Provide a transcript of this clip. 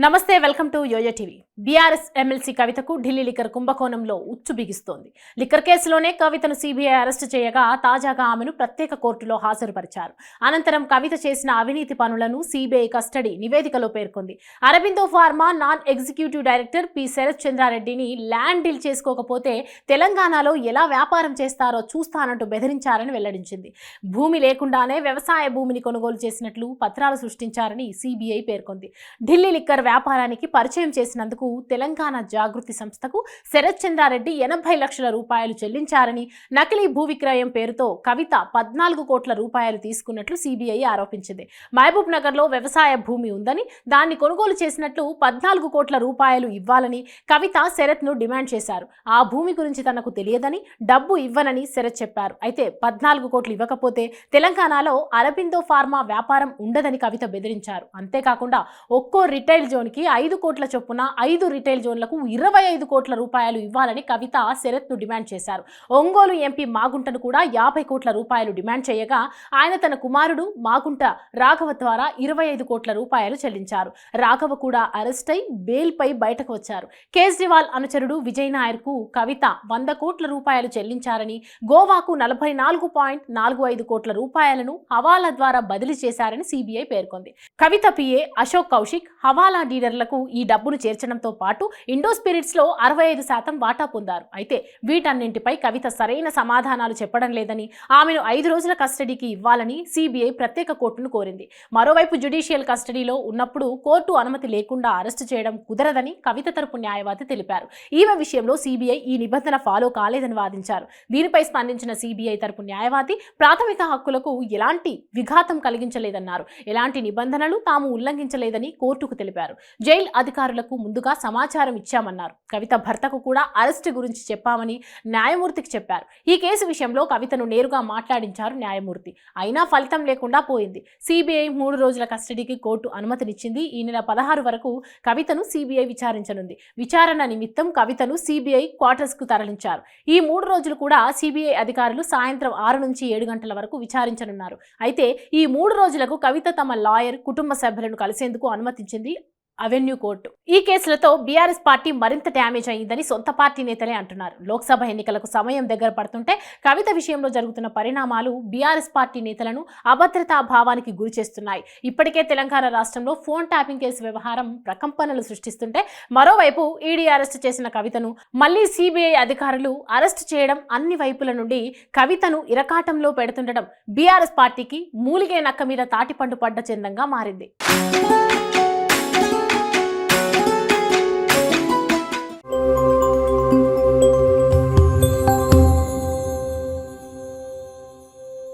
నమస్తే, welcome to YOYO TV. BRS MLC కవితకు Delhi liquor కుంభకోణంలో ఉచ్చు బిగిస్తోంది. లిక్కర్ కేసులోనే కవితను సీబీఐ అరెస్టు చేయగా తాజాగా ఆమెను ప్రత్యేక కోర్టులో హాజరుపరిచారు. అనంతరం కవిత చేసిన అవినీతి పనులను సీబీఐ కస్టడీ నివేదికలో పేర్కొంది. Aurobindo pharma non executive director P Sarath చంద్రారెడ్డిని ల్యాండ్ డీల్ చేసుకోకపోతే తెలంగాణలో ఎలా వ్యాపారం చేస్తారో చూస్తానంటూ బెదిరించారని వెల్లడించింది. భూమి లేకుండానే వ్యవసాయ భూమిని కొనుగోలు చేసినట్లు పత్రాలు సృష్టించారని సీబీఐ పేర్కొంది. ఢిల్లీ లిక్కర్ వ్యాపారానికి పరిచయం చేసినందుకు తెలంగాణ జాగృతి సంస్థకు శరత్ చంద్రారెడ్డి 80 లక్షల రూపాయలు చెల్లించారని, నకిలీ భూ విక్రయం పేరుతో కవిత 14 కోట్ల రూపాయలు తీసుకున్నట్లు సీబీఐ ఆరోపించింది. మహబూబ్ నగర్ లో వ్యవసాయ భూమి ఉందని, దాన్ని కొనుగోలు చేసినట్లు 14 కోట్ల రూపాయలు ఇవ్వాలని కవిత శరత్ ను డిమాండ్ చేశారు. ఆ భూమి గురించి తనకు తెలియదని, డబ్బు ఇవ్వనని శరత్ చెప్పారు. అయితే 14 కోట్లు ఇవ్వకపోతే తెలంగాణలో అరబిందో ఫార్మా వ్యాపారం ఉండదని కవిత బెదిరించారు. అంతేకాకుండా ఒక్కో రిటైల్ జోన్కి 5 కోట్ల చొప్పున 5 రిటైల్ జోన్లకు 25 కోట్ల రూపాయలు ఇవ్వాలని కవిత శరత్ ను డిమాండ్ చేశారు. ఒంగోలు ఎంపీ మాగుంటను కూడా 50 కోట్ల రూపాయలు డిమాండ్ చేయగా ఆయన తన కుమారుడు మాగుంట రాఘవ ద్వారా 25 కోట్ల రూపాయలు చెల్లించారు. రాఘవ కూడా అరెస్ట్ అయి బెయిల్ పై బయటకు వచ్చారు. కేజ్రీవాల్ అనుచరుడు విజయ్ నాయర్ కు కవిత 100 కోట్ల రూపాయలు చెల్లించారని, గోవాకు 44.45 కోట్ల రూపాయలను హవాలా ద్వారా బదిలీ చేశారని సీబీఐ పేర్కొంది. కవిత పిఏ అశోక్ కౌశిక్ హవాలా డీలర్లకు ఈ డబ్బును చేర్చడంతో పాటు ఇండో స్పిరిట్స్ లో 65% వాటా పొందారు. అయితే వీటన్నింటిపై కవిత సరైన సమాధానాలు చెప్పడం లేదని, ఆమెను 5 రోజుల కస్టడీకి ఇవ్వాలని సీబీఐ ప్రత్యేక కోర్టును కోరింది. మరోవైపు జ్యుడిషియల్ కస్టడీలో ఉన్నప్పుడు కోర్టు అనుమతి లేకుండా అరెస్టు చేయడం కుదరదని కవిత తరపు న్యాయవాది తెలిపారు. ఈమె విషయంలో సీబీఐ ఈ నిబంధన ఫాలో కాలేదని వాదించారు. దీనిపై స్పందించిన సీబీఐ తరపు న్యాయవాది ప్రాథమిక హక్కులకు ఎలాంటి విఘాతం కలిగించలేదన్నారు. ఎలాంటి నిబంధనలు తాము ఉల్లంఘించలేదని కోర్టుకు తెలిపారు. జైలు అధికారులకు ముందుగా సమాచారం ఇచ్చామన్నారు. కవిత భర్తకు కూడా అరెస్టు గురించి చెప్పామని న్యాయమూర్తికి చెప్పారు. ఈ కేసు విషయంలో కవితను నేరుగా మాట్లాడించారు న్యాయమూర్తి. అయినా ఫలితం లేకుండా పోయింది. సీబీఐ 3 రోజుల కస్టడీకి కోర్టు అనుమతినిచ్చింది. ఈ నెల 16 వరకు కవితను సీబీఐ విచారించనుంది. విచారణ నిమిత్తం కవితను సీబీఐ క్వార్టర్స్ కు తరలించారు. ఈ 3 రోజులు కూడా సీబీఐ అధికారులు సాయంత్రం 6 నుంచి 7 గంటల వరకు విచారించనున్నారు. అయితే ఈ 3 రోజులకు కవిత తమ లాయర్, కుటుంబ సభ్యులను కలిసేందుకు అనుమతించింది అవెన్యూ కోర్టు. ఈ కేసులతో బీఆర్ఎస్ పార్టీ మరింత డ్యామేజ్ అయిందని సొంత పార్టీ నేతలే అంటున్నారు. లోక్సభ ఎన్నికలకు సమయం దగ్గర పడుతుంటే కవిత విషయంలో జరుగుతున్న పరిణామాలు బీఆర్ఎస్ పార్టీ నేతలను అభద్రతా భావానికి గురి చేస్తున్నాయి. ఇప్పటికే తెలంగాణ రాష్ట్రంలో ఫోన్ ట్యాపింగ్ కేసు వ్యవహారం ప్రకంపనలు సృష్టిస్తుంటే మరోవైపు ఈడీ అరెస్టు చేసిన కవితను మళ్లీ సీబీఐ అధికారులు అరెస్టు చేయడం అన్ని వైపుల నుండి కవితను ఇరకాటంలో పెడుతుండడం బీఆర్ఎస్ పార్టీకి మూలిగే నక్క మీద తాటిపండు పడ్డ చందంగా మారింది.